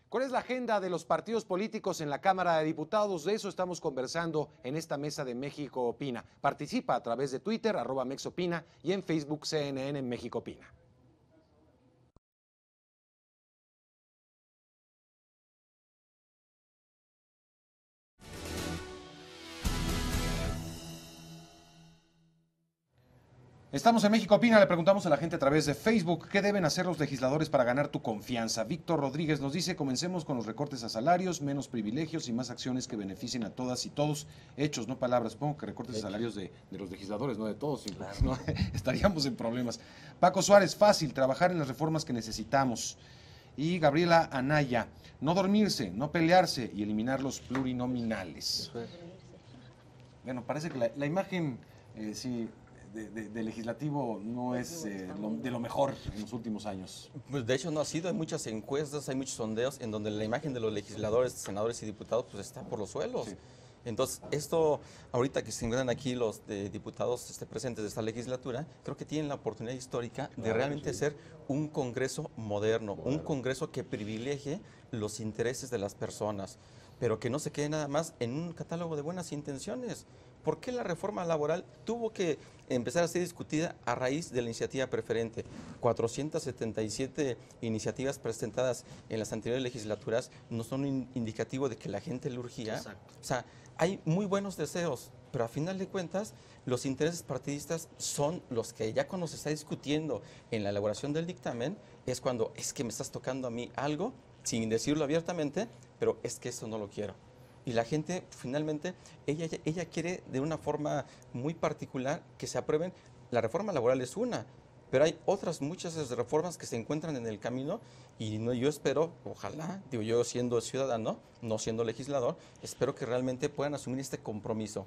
¿Cuál es la agenda de los partidos políticos en la Cámara de Diputados? De eso estamos conversando en esta mesa de México Opina. Participa a través de Twitter, @mexopina, y en Facebook CNN México Opina. Estamos en México Opina, le preguntamos a la gente a través de Facebook, ¿qué deben hacer los legisladores para ganar tu confianza? Víctor Rodríguez nos dice, comencemos con los recortes a salarios, menos privilegios y más acciones que beneficien a todas y todos, hechos, no palabras. Supongo que recortes a salarios de los legisladores, no de todos, claro. ¿No? Estaríamos en problemas. Paco Suárez, fácil, trabajar en las reformas que necesitamos. Y Gabriela Anaya, no dormirse, no pelearse y eliminar los plurinominales. Bueno, parece que la imagen, sí... De legislativo no es de lo mejor en los últimos años. Pues de hecho no ha sido, hay muchas encuestas, hay muchos sondeos en donde la imagen de los legisladores, senadores y diputados pues está por los suelos. Sí. Entonces esto, ahorita que se encuentran aquí los diputados presentes de esta legislatura, creo que tienen la oportunidad histórica de realmente ser un Congreso moderno, un Congreso que privilegie los intereses de las personas, pero que no se quede nada más en un catálogo de buenas intenciones. ¿Por qué la reforma laboral tuvo que empezar a ser discutida a raíz de la iniciativa preferente? 477 iniciativas presentadas en las anteriores legislaturas no son un indicativo de que la gente le urgía. Exacto. O sea, hay muy buenos deseos, pero a final de cuentas los intereses partidistas son los que ya cuando se está discutiendo en la elaboración del dictamen es cuando es que me estás tocando a mí algo, sin decirlo abiertamente, pero es que eso no lo quiero. Y la gente, finalmente, ella quiere de una forma muy particular que se aprueben. La reforma laboral es una, pero hay otras muchas reformas que se encuentran en el camino y no, yo espero, ojalá, digo yo siendo ciudadano, no siendo legislador, espero que realmente puedan asumir este compromiso.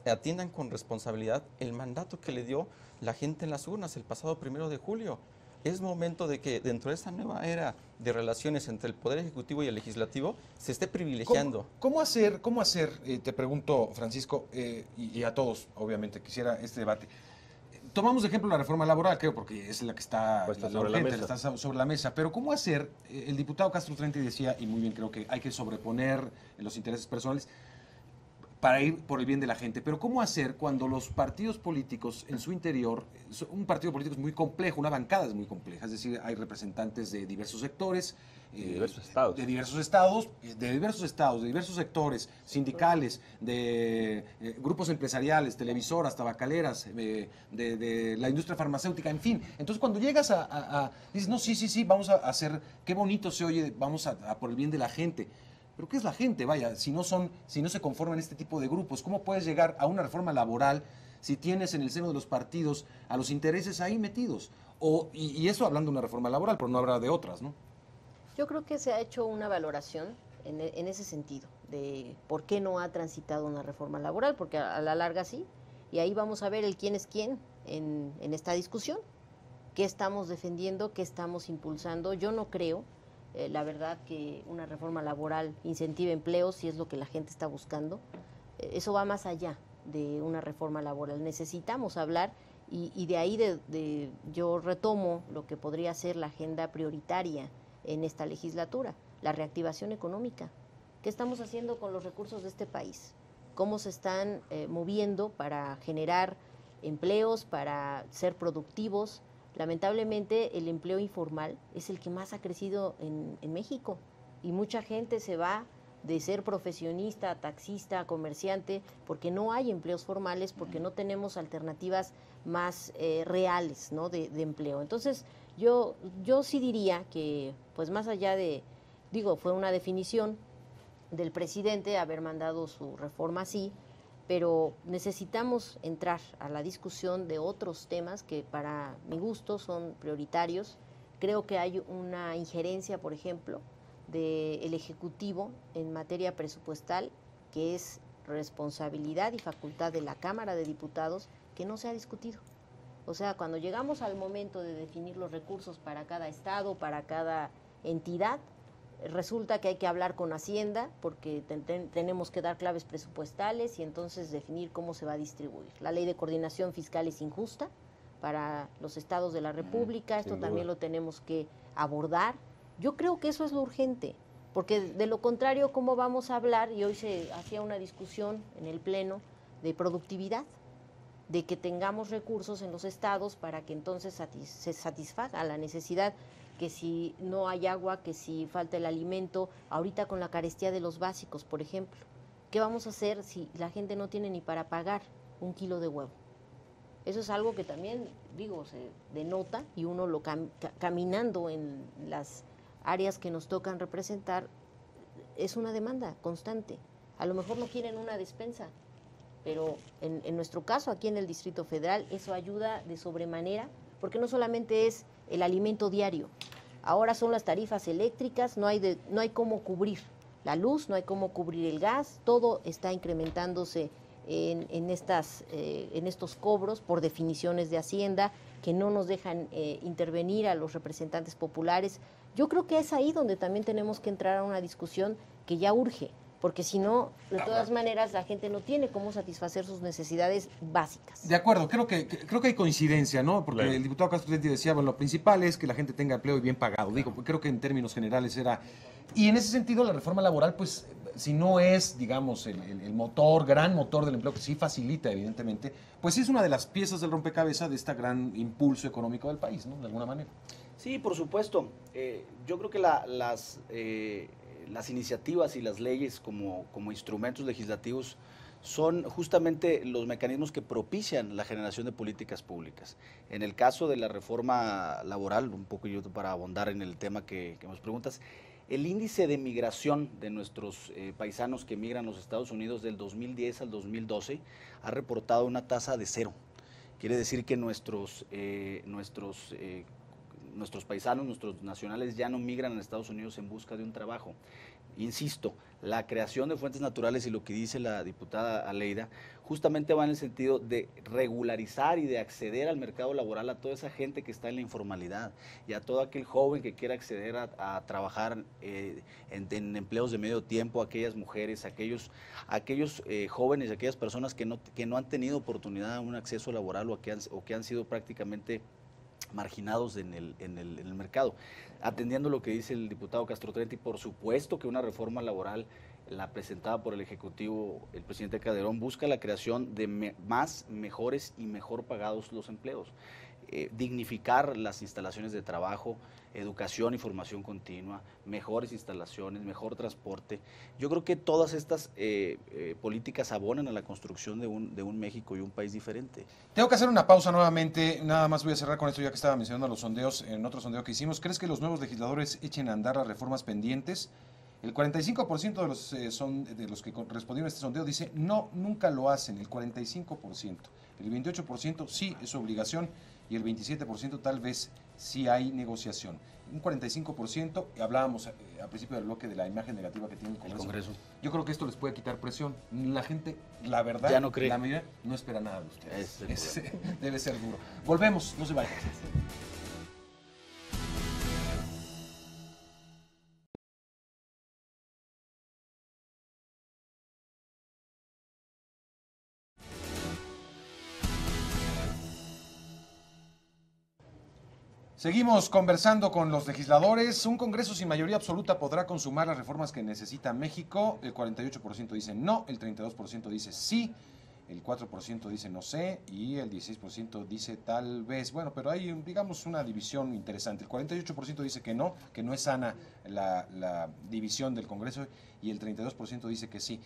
Atiendan con responsabilidad el mandato que le dio la gente en las urnas el pasado 1 de julio. Es momento de que dentro de esta nueva era de relaciones entre el Poder Ejecutivo y el Legislativo se esté privilegiando. ¿Cómo hacer, te pregunto, Francisco, y a todos, obviamente, quisiera este debate? Tomamos de ejemplo la reforma laboral, creo, porque es la que está, está sobre la mesa, pero ¿cómo hacer? El diputado Castro Trenti decía, y muy bien, creo que hay que sobreponer los intereses personales para ir por el bien de la gente. Pero ¿cómo hacer cuando los partidos políticos en su interior, un partido político es muy complejo, una bancada es muy compleja, es decir, hay representantes de diversos sectores, de diversos estados, de diversos sectores, sindicales, de grupos empresariales, televisoras, tabacaleras, de la industria farmacéutica, en fin. Entonces cuando llegas dices, no, sí, vamos a hacer, qué bonito se oye, vamos a por el bien de la gente. ¿Pero qué es la gente? Vaya, si no se conforman este tipo de grupos, ¿cómo puedes llegar a una reforma laboral si tienes en el seno de los partidos a los intereses ahí metidos? Y eso hablando de una reforma laboral, pero no habrá de otras, ¿no? Yo creo que se ha hecho una valoración en ese sentido, de por qué no ha transitado una reforma laboral, porque a la larga sí, y ahí vamos a ver el quién es quién en esta discusión, qué estamos defendiendo, qué estamos impulsando. Yo no creo, la verdad, que una reforma laboral incentive empleos si es lo que la gente está buscando. Eso va más allá de una reforma laboral. Necesitamos hablar y de ahí yo retomo lo que podría ser la agenda prioritaria en esta legislatura, la reactivación económica. ¿Qué estamos haciendo con los recursos de este país? ¿Cómo se están moviendo para generar empleos, para ser productivos? Lamentablemente el empleo informal es el que más ha crecido en México y mucha gente se va de ser profesionista, taxista, comerciante, porque no hay empleos formales, porque no tenemos alternativas más reales, ¿no?, de empleo. Entonces yo sí diría que, pues más allá fue una definición del presidente haber mandado su reforma así, pero necesitamos entrar a la discusión de otros temas que para mi gusto son prioritarios. Creo que hay una injerencia, por ejemplo, del Ejecutivo en materia presupuestal, que es responsabilidad y facultad de la Cámara de Diputados, que no se ha discutido. O sea, cuando llegamos al momento de definir los recursos para cada estado, para cada entidad, resulta que hay que hablar con Hacienda porque tenemos que dar claves presupuestales y entonces definir cómo se va a distribuir. La ley de coordinación fiscal es injusta para los estados de la República, esto también lo tenemos que abordar. Yo creo que eso es lo urgente, porque de lo contrario, ¿cómo vamos a hablar? Y hoy se hacía una discusión en el Pleno de productividad, de que tengamos recursos en los estados para que entonces se satisfaga la necesidad, que si no hay agua, que si falta el alimento, ahorita con la carestía de los básicos, por ejemplo. ¿Qué vamos a hacer si la gente no tiene ni para pagar un kilo de huevo? Eso es algo que también, digo, se denota y uno lo caminando en las áreas que nos tocan representar, es una demanda constante. A lo mejor no quieren una despensa, pero en nuestro caso, aquí en el Distrito Federal, eso ayuda de sobremanera, porque no solamente es el alimento diario, ahora son las tarifas eléctricas, no hay cómo cubrir la luz, no hay cómo cubrir el gas, todo está incrementándose en estos cobros por definiciones de Hacienda que no nos dejan intervenir a los representantes populares. Yo creo que es ahí donde también tenemos que entrar a una discusión que ya urge, porque si no, de todas maneras, la gente no tiene cómo satisfacer sus necesidades básicas. De acuerdo, creo que hay coincidencia, ¿no? Porque el diputado Castro decía, bueno, lo principal es que la gente tenga empleo y bien pagado. Digo, creo que en términos generales era... Y en ese sentido, la reforma laboral, pues, si no es, digamos, el motor, gran motor del empleo, que sí facilita, evidentemente, pues sí es una de las piezas del rompecabezas de este gran impulso económico del país, ¿no? De alguna manera. Sí, por supuesto. Yo creo que las iniciativas y las leyes como instrumentos legislativos son justamente los mecanismos que propician la generación de políticas públicas. En el caso de la reforma laboral, un poco yo para abondar en el tema que nos preguntas, el índice de migración de nuestros paisanos que migran a los Estados Unidos del 2010 al 2012 ha reportado una tasa de 0. Quiere decir que nuestros paisanos, nuestros nacionales ya no migran a Estados Unidos en busca de un trabajo. Insisto, la creación de fuentes naturales y lo que dice la diputada Aleida justamente va en el sentido de regularizar y de acceder al mercado laboral a toda esa gente que está en la informalidad y a todo aquel joven que quiera acceder a trabajar en empleos de medio tiempo, aquellas mujeres, aquellos jóvenes, aquellas personas que no han tenido oportunidad a un acceso laboral o que han sido prácticamente marginados en el mercado. Atendiendo lo que dice el diputado Castro Trenti, por supuesto que una reforma laboral, la presentada por el Ejecutivo, el presidente Calderón, busca la creación de mejores y mejor pagados los empleos, dignificar las instalaciones de trabajo, educación y formación continua, mejores instalaciones, mejor transporte. Yo creo que todas estas políticas abonan a la construcción de un México y un país diferente. Tengo que hacer una pausa nuevamente, nada más voy a cerrar con esto ya que estaba mencionando los sondeos, en otro sondeo que hicimos. ¿Crees que los nuevos legisladores echen a andar las reformas pendientes? El 45% de los que respondieron a este sondeo dice no, nunca lo hacen, el 45%. El 28% sí, es obligación, y el 27% tal vez sí hay negociación. Un 45%, hablábamos al principio del bloque de la imagen negativa que tiene el Congreso. Yo creo que esto les puede quitar presión. La gente, la verdad, ya no cree. La mayoría no espera nada de ustedes. Debe ser duro. Volvemos, no se vayan. Seguimos conversando con los legisladores. Un Congreso sin mayoría absoluta podrá consumar las reformas que necesita México. El 48% dice no, el 32% dice sí, el 4% dice no sé y el 16% dice tal vez. Bueno, pero hay, digamos, una división interesante. El 48% dice que no es sana la división del Congreso y el 32% dice que sí.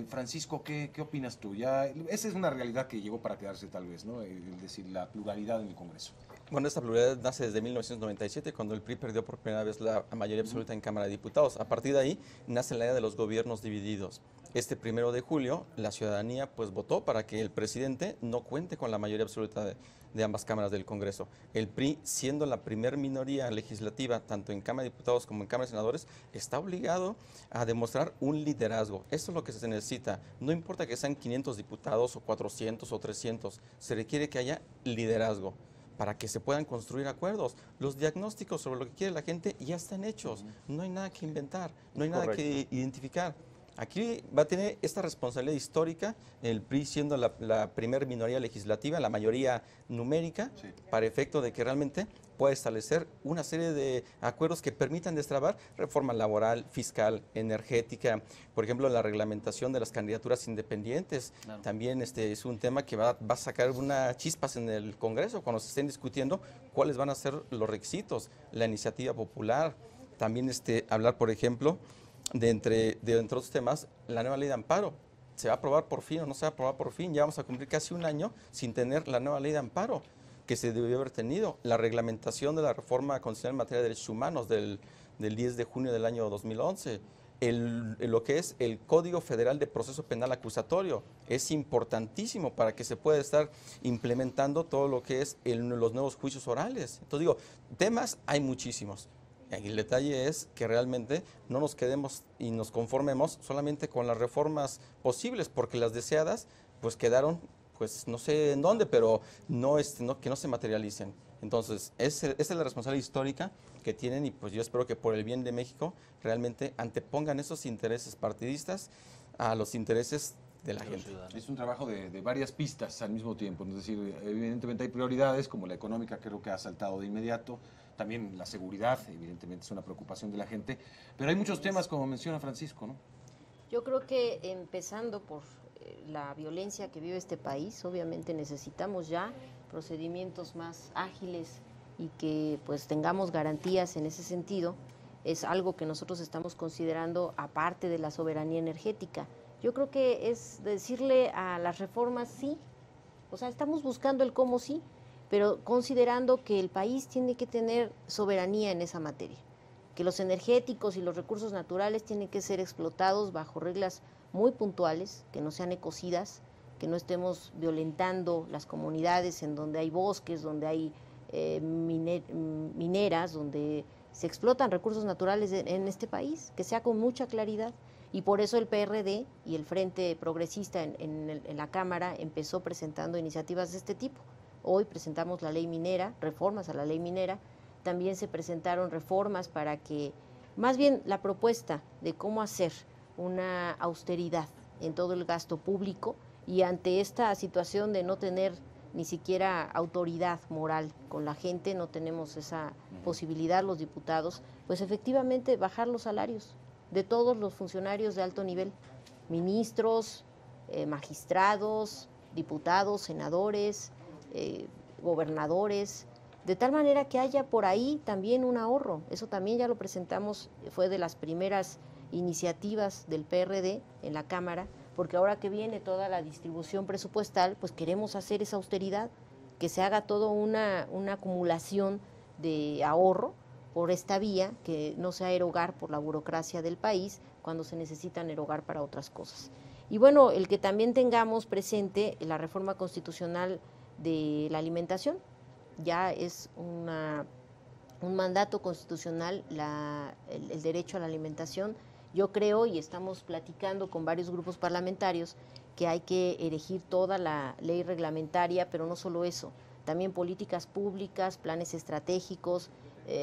Francisco, ¿qué opinas tú? Esa es una realidad que llegó para quedarse tal vez, ¿no? Es decir, la pluralidad en el Congreso. Bueno, esta pluralidad nace desde 1997, cuando el PRI perdió por primera vez la mayoría absoluta en Cámara de Diputados. A partir de ahí nace la idea de los gobiernos divididos. Este 1 de julio, la ciudadanía pues votó para que el presidente no cuente con la mayoría absoluta de ambas cámaras del Congreso. El PRI, siendo la primer minoría legislativa, tanto en Cámara de Diputados como en Cámara de Senadores, está obligado a demostrar un liderazgo. Esto es lo que se necesita. No importa que sean 500 diputados o 400 o 300, se requiere que haya liderazgo para que se puedan construir acuerdos. Los diagnósticos sobre lo que quiere la gente ya están hechos. No hay nada que inventar, no hay nada que identificar. Aquí va a tener esta responsabilidad histórica, el PRI siendo la primer minoría legislativa, la mayoría numérica, sí, para efecto de que realmente pueda establecer una serie de acuerdos que permitan destrabar reforma laboral, fiscal, energética, por ejemplo, la reglamentación de las candidaturas independientes. Claro. También es un tema que va a sacar unas chispas en el Congreso cuando se estén discutiendo cuáles van a ser los requisitos, la iniciativa popular. También hablar, por ejemplo, de entre otros temas, la nueva ley de amparo. ¿Se va a aprobar por fin o no se va a aprobar por fin? Ya vamos a cumplir casi un año sin tener la nueva ley de amparo que se debió haber tenido. La reglamentación de la reforma constitucional en materia de derechos humanos del 10 de junio del año 2011. Lo que es el Código Federal de Proceso Penal Acusatorio. Es importantísimo para que se pueda estar implementando todo lo que es los nuevos juicios orales. Entonces digo, temas hay muchísimos. El detalle es que realmente no nos quedemos y nos conformemos solamente con las reformas posibles, porque las deseadas pues quedaron, pues no sé en dónde, pero que no se materialicen. Entonces, esa es la responsabilidad histórica que tienen y pues yo espero que por el bien de México realmente antepongan esos intereses partidistas a los intereses de la gente. Es un trabajo de varias pistas al mismo tiempo, es decir, evidentemente hay prioridades como la económica, creo que ha saltado de inmediato, también la seguridad, evidentemente es una preocupación de la gente, pero hay muchos temas como menciona Francisco, ¿no? Yo creo que empezando por la violencia que vive este país, obviamente necesitamos ya procedimientos más ágiles y que pues tengamos garantías en ese sentido. Es algo que nosotros estamos considerando aparte de la soberanía energética. Yo creo que es decirle a las reformas sí, o sea, estamos buscando el cómo sí, pero considerando que el país tiene que tener soberanía en esa materia, que los energéticos y los recursos naturales tienen que ser explotados bajo reglas muy puntuales, que no sean ecocidas, que no estemos violentando las comunidades en donde hay bosques, donde hay mineras, donde se explotan recursos naturales en este país, que sea con mucha claridad. Y por eso el PRD y el Frente Progresista en la Cámara empezó presentando iniciativas de este tipo. Hoy presentamos la ley minera, reformas a la ley minera, también se presentaron reformas para que, más bien la propuesta de cómo hacer una austeridad en todo el gasto público y ante esta situación de no tener ni siquiera autoridad moral con la gente, no tenemos esa posibilidad los diputados, pues efectivamente bajar los salarios de todos los funcionarios de alto nivel, ministros, magistrados, diputados, senadores, gobernadores, de tal manera que haya por ahí también un ahorro. Eso también ya lo presentamos, fue de las primeras iniciativas del PRD en la Cámara, porque ahora que viene toda la distribución presupuestal, pues queremos hacer esa austeridad, que se haga toda una acumulación de ahorro por esta vía, que no sea erogar por la burocracia del país cuando se necesitan erogar para otras cosas. Y bueno, el que también tengamos presente la reforma constitucional de la alimentación, ya es un mandato constitucional el derecho a la alimentación. Yo creo, y estamos platicando con varios grupos parlamentarios, que hay que erigir toda la ley reglamentaria, pero no solo eso, también políticas públicas, planes estratégicos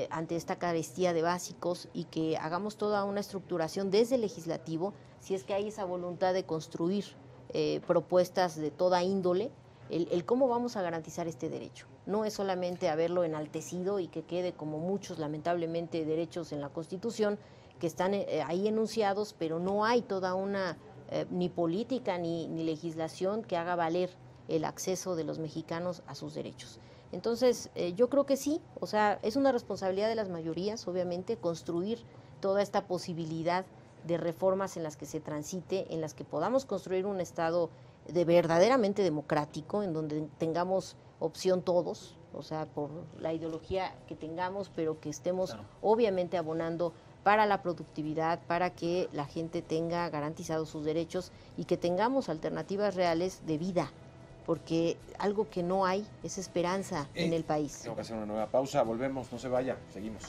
ante esta carestía de básicos y que hagamos toda una estructuración desde el legislativo, si es que hay esa voluntad de construir propuestas de toda índole, el cómo vamos a garantizar este derecho. No es solamente haberlo enaltecido y que quede como muchos, lamentablemente, derechos en la Constitución que están ahí enunciados, pero no hay toda una ni política ni legislación que haga valer el acceso de los mexicanos a sus derechos. Entonces, yo creo que sí, o sea, es una responsabilidad de las mayorías, obviamente, construir toda esta posibilidad de reformas en las que se transite, en las que podamos construir un Estado verdaderamente democrático, en donde tengamos opción todos, o sea, por la ideología que tengamos, pero que estemos obviamente abonando para la productividad, para que la gente tenga garantizados sus derechos y que tengamos alternativas reales de vida, porque algo que no hay es esperanza en el país. Tengo que hacer una nueva pausa, volvemos, no se vaya, seguimos.